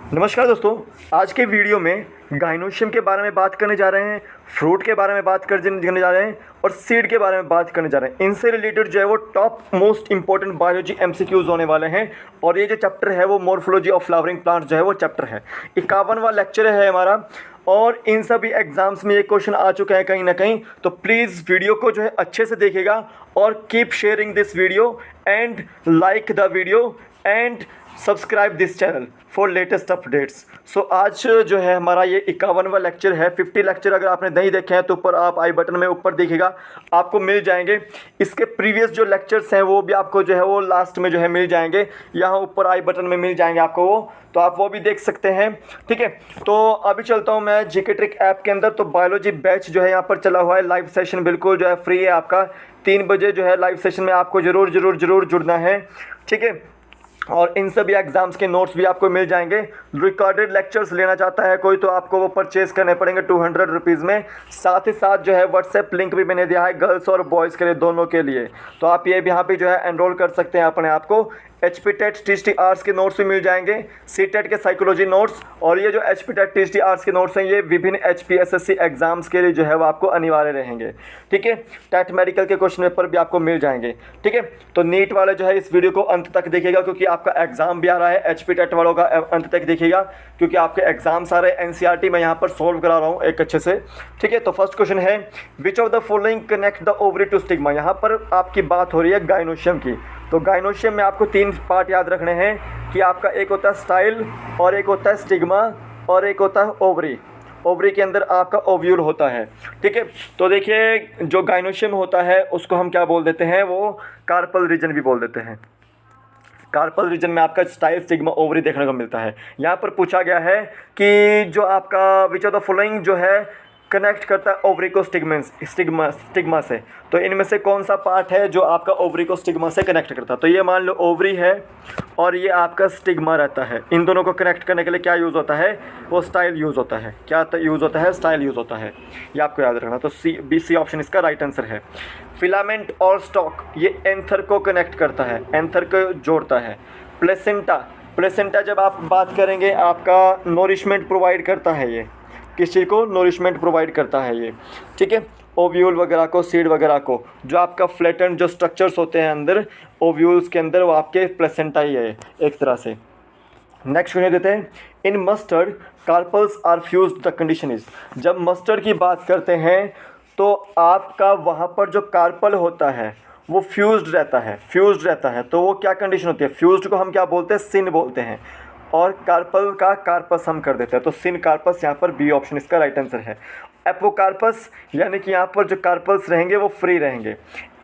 नमस्कार दोस्तों, आज के वीडियो में गाइनोशियम के बारे में बात करने जा रहे हैं, फ्रूट के बारे में बात करने जा रहे हैं और सीड के बारे में बात करने जा रहे हैं। इनसे रिलेटेड जो है वो top most important biology MCQs होने वाले हैं और ये जो चैप्टर है वो मॉर्फोलॉजी ऑफ फ्लावरिंग प्लांट जो है वो चैप्टर है। 51वां लेक्चर है हमारा और इन सभी एग्जाम्स में ये क्वेश्चन आ चुका है कहीं ना कहीं। तो प्लीज़ वीडियो को जो है अच्छे से देखिएगा और keep sharing this video and like the video and subscribe this channel for latest updates. So आज जो है हमारा ये 51वां लेक्चर है। 50 लेक्चर अगर आपने नहीं देखे हैं तो ऊपर आप आई बटन में ऊपर देखिएगा, आपको मिल जाएंगे। इसके प्रीवियस जो लेक्चर्स हैं वो भी आपको जो है वो लास्ट में जो है मिल जाएंगे, यहाँ ऊपर आई बटन में मिल जाएंगे आपको वो, तो आप वो भी देख सकते हैं। ठीक है, तो अभी चलता हूँ मैं जीके ट्रिक ऐप के अंदर। तो बायोलॉजी बैच जो है यहाँ पर चला हुआ है, लाइव सेशन बिल्कुल जो है फ्री है आपका। 3 बजे जो है लाइव सेशन में आपको ज़रूर जुड़ना है। ठीक है, और इन सभी एग्जाम्स के नोट्स भी आपको मिल जाएंगे। रिकॉर्डेड लेक्चर्स लेना चाहता है कोई तो आपको वो परचेज़ करने पड़ेंगे 200 रुपीज़ में। साथ ही साथ जो है व्हाट्सएप लिंक भी मैंने दिया है गर्ल्स और बॉयज़ के लिए, दोनों के लिए। तो आप ये भी यहाँ पे जो है एनरोल कर सकते हैं अपने आप को। HP टेट TST आर्ट्स के नोट्स भी मिल जाएंगे, CTET के साइकोलॉजी नोट्स, और ये जो HP टेट TST आर्ट्स के नोट्स हैं ये विभिन्न HPSSC एग्जाम्स के लिए जो है वो आपको अनिवार्य रहेंगे। ठीक है, टेट मेडिकल के क्वेश्चन पेपर भी आपको मिल जाएंगे। ठीक है, तो नीट वाले जो है इस वीडियो को अंत तक देखिएगा क्योंकि आपका एग्जाम भी आ रहा है। HP टेट वालों का अंत तक देखिएगा क्योंकि आपके एग्जाम सारे NCERT में यहाँ पर सोल्व करा रहा हूँ एक अच्छे से। ठीक है, तो फर्स्ट क्वेश्चन है which of the following connect the ovary to stigma. यहाँ पर आपकी बात हो रही है गाइनोशियम की। तो गाइनोशियम में आपको 3 पार्ट याद रखने हैं कि आपका एक होता है स्टाइल और एक होता है स्टिग्मा और एक होता है ओवरी। ओवरी के अंदर आपका ओव्यूल होता है। ठीक है, तो देखिए जो गाइनोशियम होता है उसको हम क्या बोल देते हैं, वो कार्पल रीजन भी बोल देते हैं। कार्पल रीजन में आपका स्टाइल स्टिग्मा ओवरी देखने को मिलता है। यहाँ पर पूछा गया है कि जो आपका विच ऑफ द फॉलोइंग जो है कनेक्ट करता है ओवरी को स्टिग्मा से, तो इनमें से कौन सा पार्ट है जो आपका ओवरी को स्टिग्मा से कनेक्ट करता है। तो ये मान लो ओवरी है और ये आपका स्टिग्मा रहता है। इन दोनों को कनेक्ट करने के लिए क्या यूज़ होता है, वो स्टाइल यूज़ होता है। क्या यूज़ होता है, स्टाइल यूज़ होता है, ये आपको याद रखना। तो सी ऑप्शन इसका राइट आंसर है। फिलामेंट और स्टॉक ये एंथर को कनेक्ट करता है, एंथर को जोड़ता है। प्लेसेंटा जब आप बात करेंगे आपका नोरिशमेंट प्रोवाइड करता है। ये किस चीज़ को, नोरिशमेंट प्रोवाइड करता है ये। ठीक है, ओव्यूल वगैरह को, सीड वगैरह को, जो आपका फ्लैटेंड जो स्ट्रक्चर्स होते हैं अंदर ओव्यूल्स के अंदर, वो आपके प्लेसेंटा ही है एक तरह से। नेक्स्ट क्वेश्चन देते हैं, in mustard carpels are fused the condition is. जब मस्टर्ड की बात करते हैं तो आपका वहाँ पर जो कार्पल होता है वो फ्यूज्ड रहता है। तो वो क्या कंडीशन होती है, फ्यूज्ड को हम क्या बोलते हैं, सिन बोलते हैं, और कार्पल का कार्पस हम कर देते हैं। तो सिन कार्पस यहाँ पर बी ऑप्शन इसका राइट आंसर है। एपोकार्पस यानी कि यहाँ पर जो कार्पल्स रहेंगे वो फ्री रहेंगे।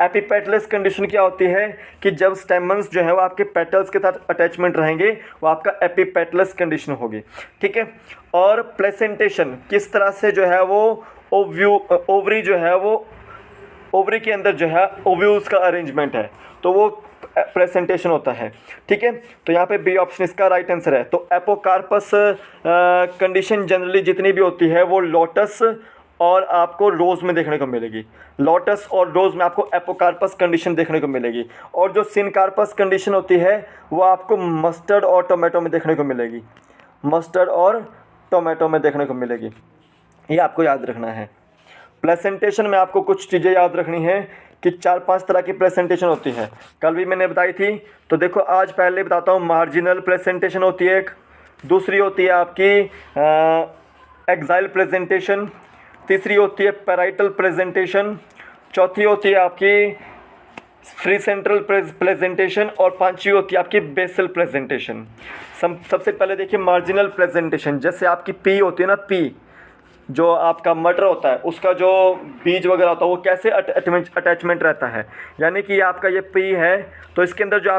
एपीपेटलस कंडीशन क्या होती है कि जब स्टेमन्स जो है वो आपके पेटल्स के साथ अटैचमेंट रहेंगे, वो आपका एपीपेटलस कंडीशन होगी। ठीक है, और प्लेसेंटेशन किस तरह से जो है वो ओवरी जो है वो ओवरी के अंदर जो है ओव्यूल्स का अरेंजमेंट है, तो वो प्रेजेंटेशन होता है। ठीक है, तो यहाँ पे बी ऑप्शन इसका राइट आंसर है। तो एपोकार्पस कंडीशन जनरली जितनी भी होती है वो लोटस और आपको रोज़ में देखने को मिलेगी। लोटस और रोज़ में आपको एपोकार्पस कंडीशन देखने को मिलेगी, और जो सिनकार्पस कंडीशन होती है वो आपको मस्टर्ड और टोमेटो में देखने को मिलेगी। मस्टर्ड और टोमेटो में देखने को मिलेगी, ये आपको याद रखना है। प्रेजेंटेशन में आपको कुछ चीज़ें याद रखनी है कि 4-5 तरह की प्रेजेंटेशन होती है, कल भी मैंने बताई थी। तो देखो आज पहले बताता हूँ, मार्जिनल प्रेजेंटेशन होती है एक, दूसरी होती है आपकी एक्साइल प्रेजेंटेशन, तीसरी होती है पैराइटल प्रेजेंटेशन, चौथी होती है आपकी फ्री सेंट्रल प्रेजेंटेशन, और पांचवी होती है आपकी बेसल प्रेजेंटेशन। सबसे पहले देखिए मार्जिनल प्रेजेंटेशन, जैसे आपकी पी होती है ना, पी जो आपका मटर होता है उसका जो बीज वगैरह होता है वो कैसे अटैचमेंट रहता है, यानी कि आपका ये पी है तो इसके अंदर जो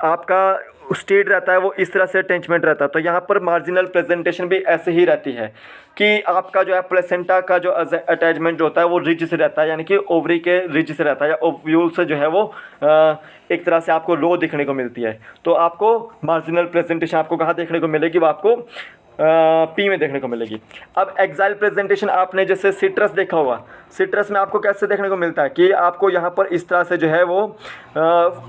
आपका स्टेट रहता है वो इस तरह से अटैचमेंट रहता है। तो यहाँ पर मार्जिनल प्रेजेंटेशन भी ऐसे ही रहती है कि आपका जो है प्लेसेंटा का जो अटैचमेंट जो होता है वो रिज से रहता है, यानी कि ओवरी के रिज से रहता है, या ओव्यूल से जो है वो एक तरह से आपको रो देखने को मिलती है। तो आपको मार्जिनल प्रेजेंटेशन आपको कहाँ देखने को मिलेगी, वो आपको पी में देखने को मिलेगी। अब एक्साइल प्रेजेंटेशन आपने जैसे सिट्रस देखा हुआ, सिट्रस में आपको कैसे देखने को मिलता है कि आपको यहाँ पर इस तरह से जो है वो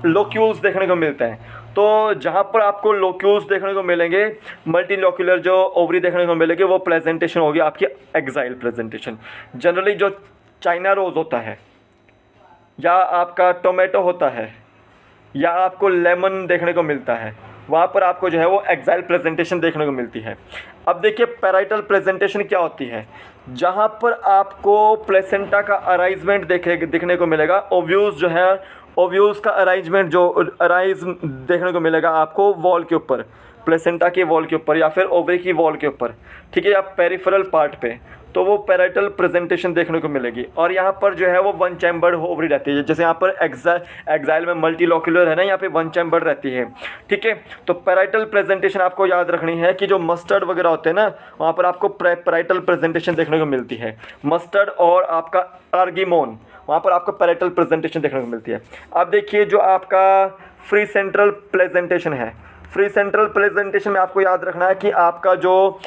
लोक्यूल्स देखने को मिलते हैं। तो जहाँ पर आपको लोक्यूल्स देखने को मिलेंगे, मल्टीलोक्यूलर जो ओवरी देखने को मिलेंगे, वो प्रेजेंटेशन होगी आपकी एक्साइल प्रेजेंटेशन। जनरली जो चाइना रोज़ होता है या आपका टोमेटो होता है या आपको लेमन देखने को मिलता है, वहाँ पर आपको जो है वो एक्साइल प्रेजेंटेशन देखने को मिलती है। अब देखिए पैराइटल प्रेजेंटेशन क्या होती है, जहाँ पर आपको प्लेसेंटा का अरेंजमेंट दिखने को मिलेगा। ओव्यूल्स जो है, ओव्यूल्स का अरेंजमेंट जो अराइज देखने को मिलेगा आपको वॉल के ऊपर, प्लेसेंटा के वॉल के ऊपर या फिर ओवरी की वॉल के ऊपर, ठीक है, या पेरिफेरल पार्ट पे, तो वो पैराइटल प्रेजेंटेशन देखने को मिलेगी। और यहाँ पर जो है वो वन चैम्बर्ड ओवरी रहती है, जैसे यहाँ पर एक्साइल में मल्टीलोक्यूलर है ना, यहाँ पे वन चैम्बर्ड रहती है, ठीक है। तो पैराइटल प्रेजेंटेशन आपको याद रखनी है कि जो मस्टर्ड वगैरह होते हैं ना, वहाँ पर आपको पैराइटल प्रेजेंटेशन देखने को मिलती है। मस्टर्ड और आपका आर्गीमोन, वहाँ पर आपको पैराइटल प्रेजेंटेशन देखने को मिलती है। अब देखिए जो आपका फ्री सेंट्रल प्रेजेंटेशन है, फ्री सेंट्रल प्रेजेंटेशन में आपको याद रखना है कि आपका जो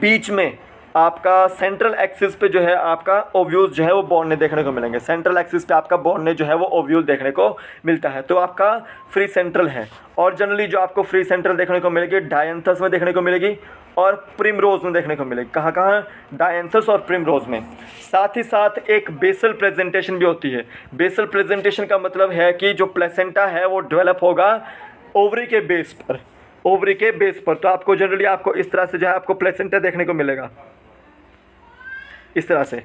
बीच में आपका सेंट्रल एक्सिस पे जो है आपका ओव्यूल्स जो है वो बॉन्ड देखने को मिलेंगे। सेंट्रल एक्सिस पे आपका बॉन्ड जो है वो ओव्यूल देखने को मिलता है, तो आपका फ्री सेंट्रल है। और जनरली जो आपको फ्री सेंट्रल देखने को मिलेगी डायंथस में देखने को मिलेगी और प्रिमरोज में देखने को मिलेगी। कहाँ कहाँ? डायंथस और प्रिमरोज में। साथ ही साथ एक बेसल प्रेजेंटेशन भी होती है। बेसल प्रेजेंटेशन का मतलब है कि जो प्लेसेंटा है वो डेवलप होगा ओवरी के बेस पर, ओवरी के बेस पर। तो आपको जनरली आपको इस तरह से जो है आपको प्लेसेंटा देखने को मिलेगा, इस तरह से,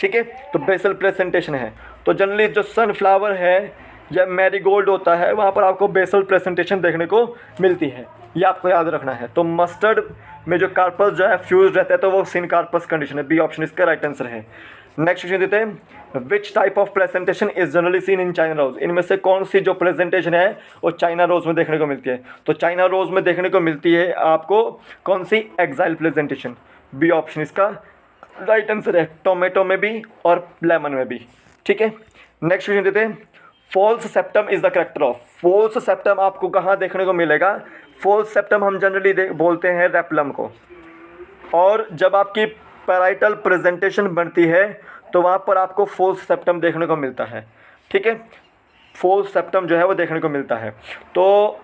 ठीक है। तो बेसल प्रेजेंटेशन है। तो जनरली जो सनफ्लावर है या मैरीगोल्ड होता है, वहाँ पर आपको बेसल प्रेजेंटेशन देखने को मिलती है, ये आपको याद रखना है। तो मस्टर्ड में जो कार्पस जो है फ्यूज रहता है, तो वो सिनकार्पस कंडीशन है। बी ऑप्शन इसका राइट आंसर है। नेक्स्ट क्वेश्चन देते हैं, which type of presentation is generally seen in China rose. इनमें से कौन सी जो प्रेजेंटेशन है वो चाइना रोज में देखने को मिलती है? तो चाइना रोज में देखने को मिलती है आपको कौन सी? Axile presentation. बी ऑप्शन इसका राइट आंसर है। टोमेटो में भी और लेमन में भी, ठीक है। नेक्स्ट क्वेश्चन देते हैं, false septum is the character of. False septum आपको कहाँ देखने को मिलेगा? फॉल्स सेप्टम हम जनरली बोलते हैं रेप्लम को। और जब आपकी पैराइटल प्रेजेंटेशन बनती है तो वहाँ पर आपको फॉल्स सेप्टम देखने को मिलता है, ठीक है। फॉल्स सेप्टम जो है वो देखने को मिलता है। तो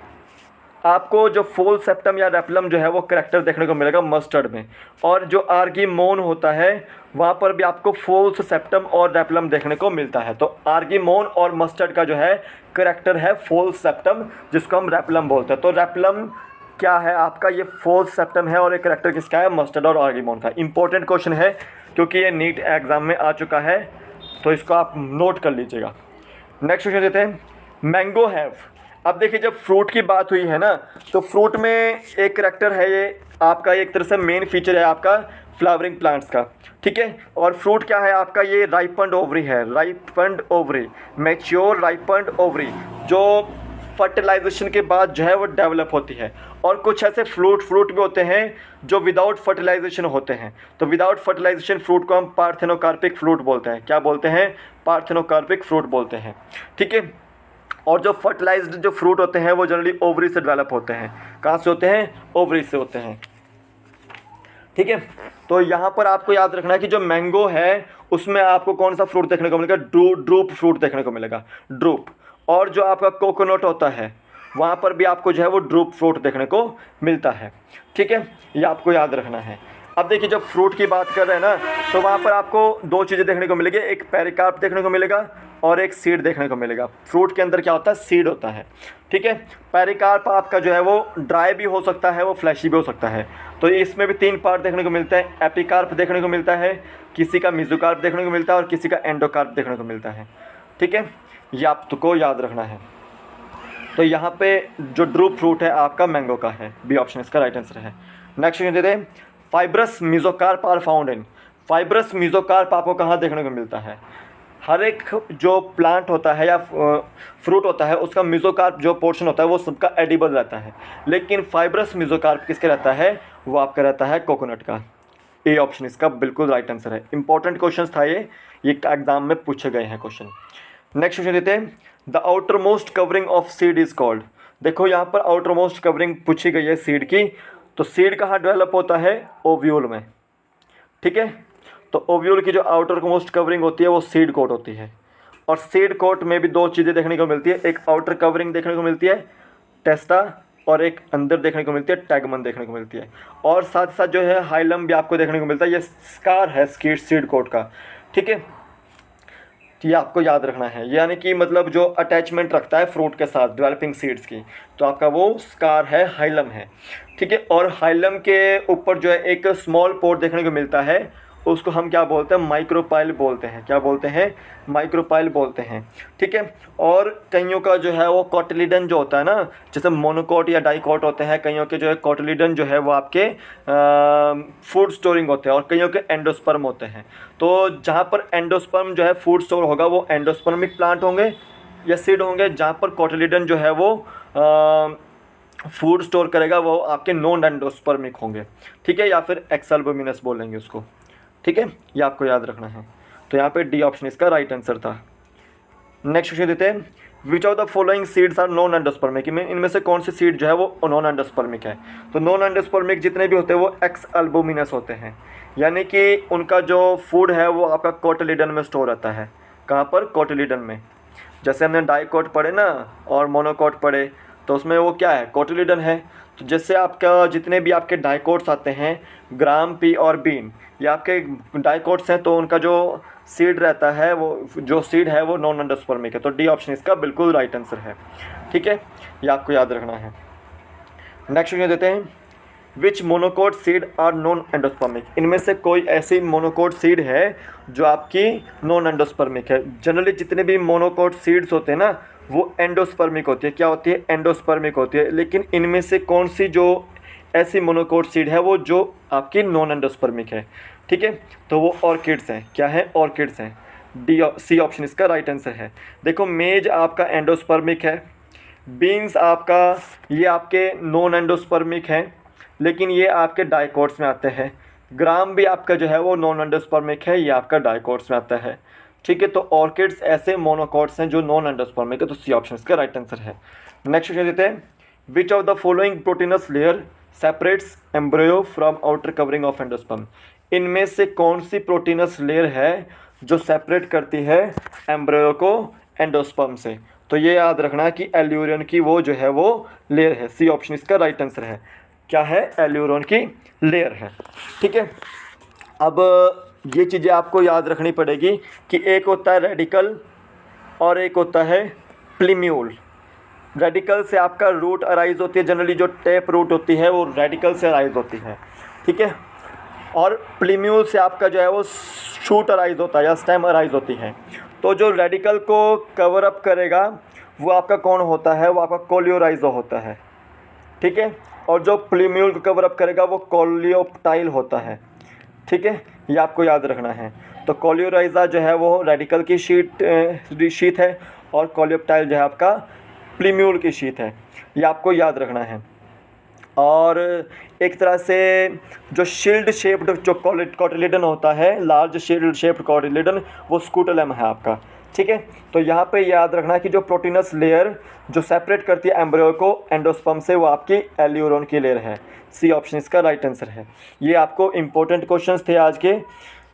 आपको जो फॉल्स सेप्टम या रेप्लम जो है वो करेक्टर देखने को मिलेगा मस्टर्ड में। और जो आर्गीमोन होता है वहाँ पर भी आपको फॉल्स सेप्टम और रेप्लम देखने को मिलता है। तो आर्गीमोन और मस्टर्ड का जो है करेक्टर है फॉल्स सेप्टम, जिसको हम रेप्लम बोलते हैं। तो रेप्लम क्या है आपका? ये फॉल्स सेप्टम है और एक करेक्टर किसका है? मस्टर्ड और आर्गीमोन का। इंपॉर्टेंट क्वेश्चन है क्योंकि ये नीट एग्जाम में आ चुका है, तो इसको आप नोट कर लीजिएगा। नेक्स्ट क्वेश्चन देते हैं, मैंगो हैव। अब देखिए जब फ्रूट की बात हुई है ना, तो फ्रूट में एक करेक्टर है, ये आपका एक तरह से मेन फीचर है आपका फ्लावरिंग प्लांट्स का, ठीक है। और फ्रूट क्या है आपका? ये राइपन्ड ओवरी है, राइपन्ड ओवरी, मैच्योर राइपन्ड ओवरी, जो फर्टिलाइजेशन के बाद जो है वो डेवलप होती है। और कुछ ऐसे फ्रूट भी होते हैं जो विदाउट फर्टिलाइजेशन होते हैं। तो विदाउट फर्टिलाइजेशन फ्रूट को हम पार्थेनोकार्पिक फ्रूट बोलते हैं। क्या बोलते हैं? पार्थेनोकार्पिक फ्रूट बोलते हैं, ठीक है। और जो फर्टिलाइज्ड जो फ्रूट होते हैं वो जनरली ओवरी से डेवलप होते हैं। कहाँ से होते हैं? ओवरी से होते हैं, ठीक है। तो यहाँ पर आपको याद रखना है कि जो मैंगो है उसमें आपको कौन सा फ्रूट देखने को मिलेगा? ड्रूप फ्रूट देखने को मिलेगा, ड्रूप। और जो आपका कोकोनट होता है वहाँ पर भी आपको जो है वो ड्रूप फ्रूट देखने को मिलता है, ठीक है। ये आपको याद रखना है। अब देखिए जब फ्रूट की बात कर रहे हैं ना, तो वहाँ पर आपको दो चीज़ें देखने को मिलेगी, एक पेरिकार्प देखने को मिलेगा और एक सीड देखने को मिलेगा। फ्रूट के अंदर क्या होता है? सीड होता है, ठीक है। पेरिकार्प आपका जो है वो ड्राई भी हो सकता है, वो फ्लैशी भी हो सकता है। तो इसमें भी तीन पार्ट देखने को मिलता है। एपिकार्प देखने को मिलता है, किसी का मेसोकार्प देखने को मिलता है और किसी का एंडोकार्प देखने को मिलता है, ठीक है। ये आपको याद रखना है। तो यहाँ पे जो ड्रूप फ्रूट है आपका मैंगो का है। बी ऑप्शन इसका राइट आंसर है। नेक्स्ट क्वेश्चन देते हैं, fibrous mesocarp are found in. Fibrous mesocarp आपको कहाँ देखने को मिलता है? हर एक जो प्लांट होता है या फ्रूट होता है उसका मेसोकार्प जो पोर्शन होता है वो सबका एडिबल रहता है, लेकिन फाइब्रस मेसोकार्प किसका रहता है? वो आपका रहता है कोकोनट का। ए ऑप्शन इसका बिल्कुल राइट आंसर है। इंपॉर्टेंट क्वेश्चन था ये एग्जाम में पूछे गए हैं क्वेश्चन। नेक्स्ट क्वेश्चन देते हैं, the outer most covering of seed is called. देखो यहाँ पर आउटर मोस्ट कवरिंग पूछी गई है सीड की। तो सीड कहाँ डेवलप होता है? ओव्यूल में, ठीक है। तो ओव्यूल की जो आउटर मोस्ट कवरिंग होती है वो सीड कोट होती है। और सीड कोट में भी 2 चीज़ें देखने को मिलती है, एक आउटर कवरिंग देखने को मिलती है टेस्टा, और एक अंदर देखने को मिलती है टैगमन देखने को मिलती है। और साथ साथ जो है हाइलम भी आपको देखने को मिलता है, ये स्कार है सीड कोट का, ठीक है। ये आपको याद रखना है, यानी कि मतलब जो अटैचमेंट रखता है फ्रूट के साथ डेवलपिंग सीड्स की, तो आपका वो स्कार है, हाइलम है, ठीक है। और हाइलम के ऊपर जो है एक स्मॉल पोर्ट देखने को मिलता है, उसको हम क्या बोलते हैं, माइक्रोपाइल बोलते हैं। क्या बोलते हैं, माइक्रोपाइल बोलते हैं, ठीक है। और कईयों का जो है वो कॉटिलिडन जो होता है ना, जैसे मोनोकोट या डाइकोट होते हैं, कईयों के जो है कॉटिलिडन जो है वो आपके फूड स्टोरिंग होते हैं, और कईयों के एंडोस्पर्म होते हैं। तो जहाँ पर एंडोस्पर्म जो है फूड स्टोर होगा वो एंडोस्पर्मिक प्लांट होंगे या सीड होंगे, जहाँ पर कॉटिलिडन जो है वो फूड स्टोर करेगा वो आपके नॉन एंडोस्पर्मिक होंगे, ठीक है, या फिर एक्सल्बुमिनस बोलेंगे उसको, ठीक है। ये आपको याद रखना है। तो यहाँ पे डी ऑप्शन इसका राइट आंसर था। नेक्स्ट क्वेश्चन देते हैं, which of the following seeds are non endospermic, इनमें से कौन सी सीड जो है वो नॉन एंडोस्पर्मिक है। तो नॉन एंडोस्पर्मिक जितने भी होते हैं वो एक्सल्बुमिनस होते हैं, यानी कि उनका जो फूड है वो आपका कोटिलिडन में स्टोर रहता है। कहाँ पर, कोटिलिडन में। जैसे हमने डाइकोट पढ़े ना और मोनोकोट पढ़े, तो उसमें वो क्या है, कोटिलिडन है। तो जैसे आपका जितने भी आपके डाइकोट्स आते हैं, ग्राम, पी और बीन, ये आपके डाइकोट्स हैं, तो उनका जो सीड रहता है वो जो सीड है वो नॉन एंडोस्पर्मिक है। तो डी ऑप्शन इसका बिल्कुल राइट आंसर है, ठीक है, ये आपको याद रखना है। नेक्स्ट क्वेश्चन देते हैं, which monocot seed are non endospermic, इनमें से कोई ऐसी मोनोकोट सीड है जो आपकी नॉन एंडोस्पर्मिक है। जनरली जितने भी मोनोकोट सीड्स होते हैं ना वो एंडोस्पर्मिक होती है। क्या होती है, एंडोस्पर्मिक होती है। लेकिन इनमें से कौन सी जो ऐसी मोनोकोट सीड है वो जो आपकी नॉन एंडोस्पर्मिक है, ठीक है। तो वो ऑर्किड्स हैं। क्या है, ऑर्किड्स हैं। सी ऑप्शन इसका राइट आंसर है। देखो मेज आपका एंडोस्पर्मिक है, बीन्स आपका ये आपके नॉन एंडोस्पर्मिक हैं, लेकिन ये आपके डाइकोट्स में आते हैं। ग्राम भी आपका जो है वो नॉन एंडोस्पर्मिक है, ये आपका डाइकोट्स में आता है, ठीक है। तो ऑर्किड्स ऐसे मोनोकोट्स हैं जो नॉन एंडोस्पर्मिक है, तो सी ऑप्शन इसका राइट आंसर है। नेक्स्ट क्वेश्चन देते हैं, which of the following proteins layer separates embryo from outer covering of endosperm, इनमें से कौन सी प्रोटीनस लेयर है जो सेपरेट करती है एम्ब्रियो को एंडोस्पर्म से। तो ये याद रखना कि एल्यूरियन की वो जो है वो लेयर है। सी ऑप्शन इसका राइट आंसर है। क्या है, एल्यूरोन की लेयर है, ठीक है। अब ये चीज़ें आपको याद रखनी पड़ेगी कि एक होता है रेडिकल और एक होता है प्लीम्यूल। रेडिकल से आपका रूट अराइज होती है, जनरली जो टेप रूट होती है वो रेडिकल से अराइज होती है, ठीक है। और प्लीम्यूल से आपका जो है वो शूट अराइज होता है या स्टेम अराइज होती है। तो जो रेडिकल को कवर अप करेगा वो आपका कौन होता है, वो आपका कोलियोराइजो होता है, ठीक है। और जो प्लीम्यूल को कवर अप करेगा वो कोलियोप्टाइल होता है, ठीक है, ये आपको याद रखना है। तो कोलियोराइजा जो है वो रेडिकल की शीट है और कोलियोप्टाइल जो है आपका प्लीम्यूल की शीट है, ये आपको याद रखना है। और एक तरह से जो शील्ड शेप्ड जो कोटिलिडन होता है, लार्ज शील्ड शेप्ड कोटिलिडन, वो स्कूटोलम है आपका, ठीक है। तो यहाँ पे याद रखना कि जो प्रोटीनस लेयर जो सेपरेट करती है एम्ब्रियो को एंडोस्पर्म से वो आपकी एल्यूरोन की लेयर है। सी ऑप्शन इसका राइट आंसर है। ये आपको इंपॉर्टेंट क्वेश्चंस थे आज के।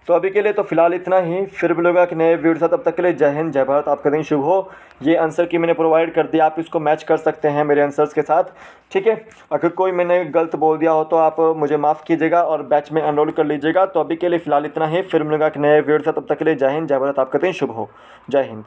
तो अभी के लिए तो फिलहाल इतना ही, फिर मिलूंगा एक नए वीडियो साथ। तब तक के लिए जय हिंद, जय भारत, आपका दिन शुभ हो। ये आंसर की मैंने प्रोवाइड कर दिया, आप इसको मैच कर सकते हैं मेरे आंसर्स के साथ, ठीक है। अगर कोई मैंने गलत बोल दिया हो तो आप मुझे माफ़ कीजिएगा और बैच में एनरोल कर लीजिएगा। तो अभी के लिए फ़िलहाल इतना ही, फिर मिलूंगा एक नए वीडियो साथ। तब तक के लिए जय हिंद, जय भारत, आपका दिन शुभ हो। जय हिंद।